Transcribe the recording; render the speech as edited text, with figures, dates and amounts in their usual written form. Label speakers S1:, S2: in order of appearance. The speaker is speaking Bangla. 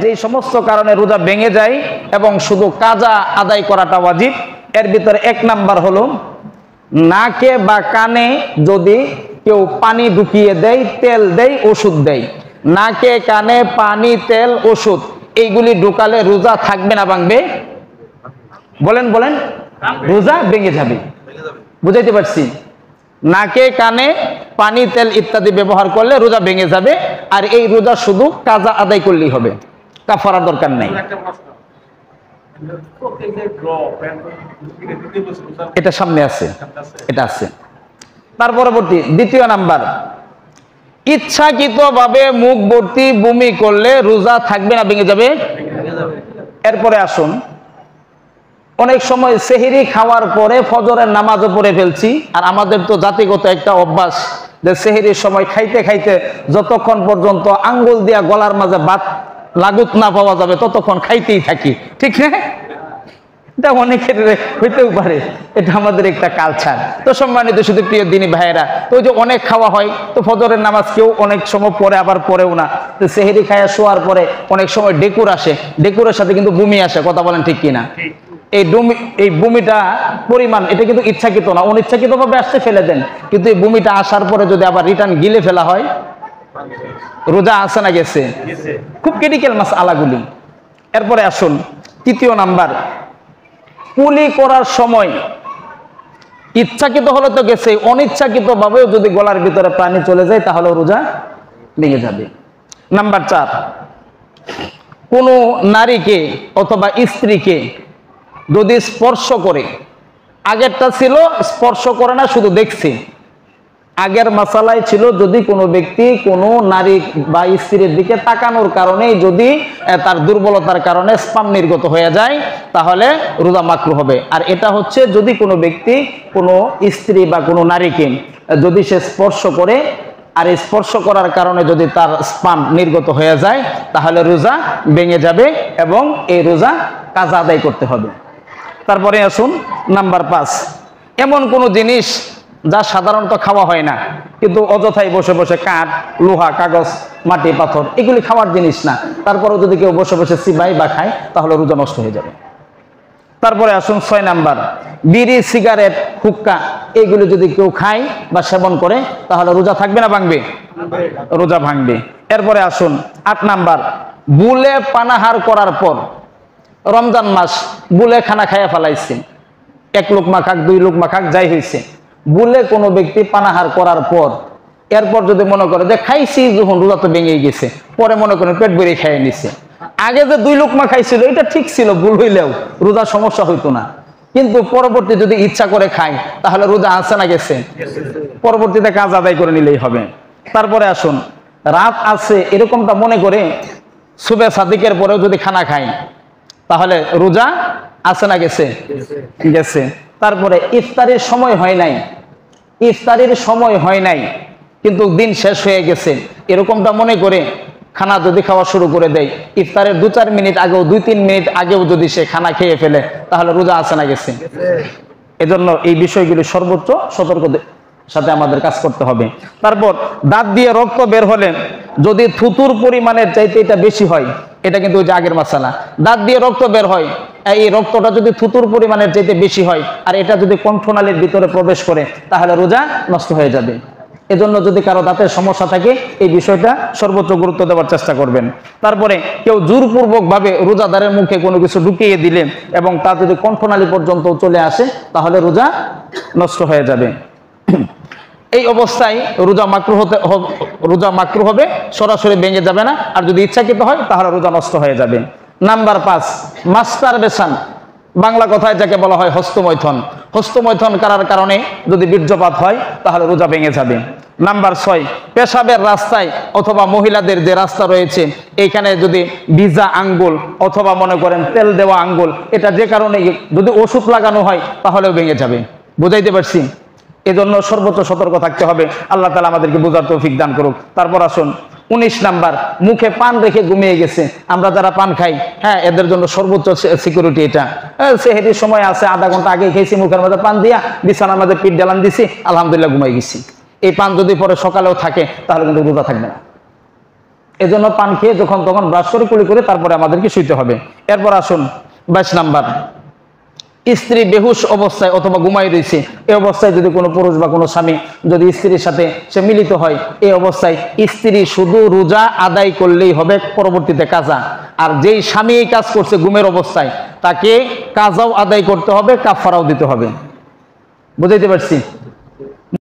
S1: যেই সমস্ত কারণে রোজা ভেঙে যায় এবং শুধু কাজা আদায় করাটা ওয়াজিব, এর ভিতরে 1 নাম্বার হলো নাকে বা কানে যদি কেউ পানি ঢুকিয়ে দেয়, তেল দেয়, ওষুধ দেয়, নাকে কানে পানি, তেল, ওষুধ এইগুলি ঢুকালে রোজা থাকবে না ভাঙবে? বলেন বলেন। রোজা ভেঙে যাবে। বুঝাইতে পারছি? নাকে কানে পানি, তেল ইত্যাদি ব্যবহার করলে রোজা ভেঙে যাবে। আর এই রোজা শুধু কাজা আদায় করলেই হবে, কাফারার দরকার নাই। এটা সামনে আছে, এটা আছে। তার পরবর্তী 2 নাম্বার, ইচ্ছাকৃতভাবে মুখ ভর্তি বমি করলে রোজা থাকবে না ভেঙে যাবে? এরপরে আসুন, অনেক সময় সেহরি খাওয়ার পরে ফজরের নামাজও পড়ে ফেলছি। আর আমাদের তো জাতিগত একটা অভ্যাস যে সেহরির সময় খাইতে খাইতে যতক্ষণ পর্যন্ত আঙ্গুল দিয়া গলার মাঝে ভাত লাগুত না পাওয়া যাবে ততক্ষণ খাইতেই থাকি, ঠিক না? এটা অনেকের হইতেও পারে, এটা আমাদের একটা কালচার। তো সম্মানিত শুধু প্রিয় দিনী ভাইয়েরা, তো ওই যে অনেক খাওয়া হয়, তো ফজরের নামাজ কেউ অনেক সময় পড়ে, আবার পড়েও না। তো সেহরি খায়া শোয়ার পরে অনেক সময় ডেকুর আসে, ডেকুরের সাথে কিন্তু বমি আসে, কথা বলেন ঠিক কিনা? এই বমিটা পরিমাণ এটা কিন্তু ইচ্ছাকৃত না, অনিচ্ছাকৃতভাবে আসতে ফেলে দেন। কিন্তু এই বমিটা আসার পরে যদি আবার রিটার্ন গিলে ফেলা হয়, রোজা আছে না গেছে? খুব ক্রিটিক্যাল মাসআলাগুলি। এরপরে আসুন 3 নাম্বার, কুলি করার সময় ইচ্ছাকৃত হলে তো গেছে, অনিচ্ছাকৃত ভাবেও যদি গলার ভিতরে পানি চলে যায় তাহলে রোজা ভেঙে যাবে। নাম্বার 4, কোনো নারীকে অথবা স্ত্রীকে যদি স্পর্শ করে, আগেরটা ছিল স্পর্শ করে না শুধু দেখছে, আগের মাসালায় ছিল যদি কোনো ব্যক্তি কোনো নারী বা স্ত্রীর দিকে তাকানোর কারণে যদি তার দুর্বলতার কারণে স্পাম নির্গত হয়ে যায় তাহলে রোজা মাকরুহ হবে। আর এটা হচ্ছে যদি কোনো ব্যক্তি কোনো স্ত্রী বা কোনো নারীকে যদি সে স্পর্শ করে আর স্পর্শ করার কারণে যদি তার স্পাম নির্গত হয়ে যায় তাহলে রোজা ভেঙে যাবে এবং এই রোজা কাজা আদায় করতে হবে। তারপরে আসুন নাম্বার 5, এমন কোনো জিনিস যা সাধারণত খাওয়া হয় না কিন্তু অযথাই বসে বসে কাঠ, লোহা, কাগজ, মাটি, পাথর এগুলি খাওয়ার জিনিস না, তারপরেও যদি কেউ বসে বসে চিবাই বা খায় তাহলে রোজা নষ্ট হয়ে যাবে। তারপরে আসুন 6 নাম্বার, বিড়ি, সিগারেট, হুক্কা এগুলো যদি কেউ খায় বা সেবন করে তাহলে রোজা থাকবে না ভাঙবে? রোজা ভাঙবে। এরপরে আসুন 8 নাম্বার, বুলে পানাহার করার পর, রমজান মাস বুলে খানা খাইয়া ফেলাইছে, 1 লোকমা খাক, 2 লোকমা খাক, যাই হয়েছে, বুলে কোনো ব্যক্তি পানাহার করার পর এরপর যদি মনে করে যে খাইছি যখন রোজা তো ভেঙে গেছে, পরে মনে করেন পেট ভরে খেয়ে নিছে, আগে যে 2 লোকমা খাইছিল এটা ঠিক ছিল, ভুল হইলেও রোজার সমস্যা হইতো না, কিন্তু পরবর্তী যদি ইচ্ছা করে খায় তাহলে রোজা আছে না গেছে? পরবর্তীতে কাজ আদায় করে নিলেই হবে। তারপরে আসুন, রাত আছে এরকমটা মনে করে সুবে সাদিকের পরেও যদি খানা খায় তাহলে রোজা আছে না গেছে? গেছে। তারপরে ইফতারের সময় হয় নাই, ইফতারের সময় হয় নাই কিন্তু দিন শেষ হয়ে গেছে এরকমটা মনে করে খানা যদি খাওয়া শুরু করে দেয়, ইফতারের 2-4 মিনিট আগেও, 2-3 মিনিট আগেও যদি সে খানা খেয়ে ফেলে তাহলে রোজা আছে না গেছে? এজন্য এই বিষয়গুলি সর্বোচ্চ সতর্কতার সাথে আমাদের কাজ করতে হবে। তারপর দাঁত দিয়ে রক্ত বের হলে যদি থুতুর পরিমাণের চাইতে এটা বেশি হয়, এটা কিন্তু ওই যে আগের মাসালা, দাঁত দিয়ে রক্ত বের হয়, এই রক্তটা যদি থুতুর পরিমাণের চাইতে বেশি হয় আর এটা যদি কণ্ঠনালীর ভিতরে প্রবেশ করে তাহলে রোজা নষ্ট হয়ে যাবে। এজন্য যদি কারো দাঁতের সমস্যা থাকে এই বিষয়টা সর্বোচ্চ গুরুত্ব দেওয়ার চেষ্টা করবেন। তারপরে কেউ জোরপূর্বক ভাবে রোজাদারের মুখে কোনো কিছু ঢুকিয়ে দিলে এবং তা যদি কণ্ঠনালী পর্যন্ত চলে আসে তাহলে রোজা নষ্ট হয়ে যাবে। এই অবস্থায় রোজা মাকরুহ হবে, সরাসরি ভেঙে যাবে না, আর যদি ইচ্ছাকৃত হয় তাহলে রোজা নষ্ট হয়ে যাবে। নাম্বার 5, মাস্টারবেশন, বাংলা কথায় যাকে বলা হয় হস্তমৈথুন, হস্তমৈথুন করার কারণে যদি বীর্যপাত হয় তাহলে রোজা ভেঙে যাবে। নাম্বার 6, পেশাবের রাস্তায় অথবা মহিলাদের যে রাস্তা রয়েছে এইখানে যদি ভিজা আঙ্গুল অথবা মনে করেন তেল দেওয়া আঙ্গুল, এটা যে কারণে যদি ওষুধ লাগানো হয় তাহলেও ভেঙে যাবে। বুঝাইতে পারছি? এজন্য সর্বোচ্চ সতর্ক থাকতে হবে। আল্লাহ তাআলা আমাদেরকে বোঝার তৌফিক দান করুক। তারপর আসুন 19 নাম্বার, মুখে পান রেখে ঘুমিয়ে গেছে, আমরা যারা পান খাই, হ্যাঁ এদের জন্য সর্বোচ্চ সিকিউরিটি এটা। সেহেরির সময় আছে, আধা ঘন্টা আগে খেয়েছি, মুখের মধ্যে পান দিয়া বিছানার মধ্যে পিঠ ডালান দিছি, আলহামদুলিল্লাহ ঘুমাই গেছি। এই পান যদি পরে সকালেও থাকে তাহলে কিন্তু রোজা থাকবে না। এজন্য পান খেয়ে যখন তখন ব্রাশ করে কুলি করে তারপরে আমাদেরকে শুইতে হবে। এরপর আসুন 22 নাম্বার, স্ত্রী বেহুশ অবস্থায় অথবা ঘুমাই রয়েছে, এই অবস্থায় যদি কোনো পুরুষ বা কোনো স্বামী যদি স্ত্রীর সাথে সে মিলিত হয়, এই অবস্থায় স্ত্রী শুধু রোজা আদায় করলেই হবে, পরবর্তীতে কাজা। আর যেই স্বামী এই কাজ করছে ঘুমের অবস্থায়, তাকে কাজাও আদায় করতে হবে, কাফারাও দিতে হবে। বুঝাইতে পারছি?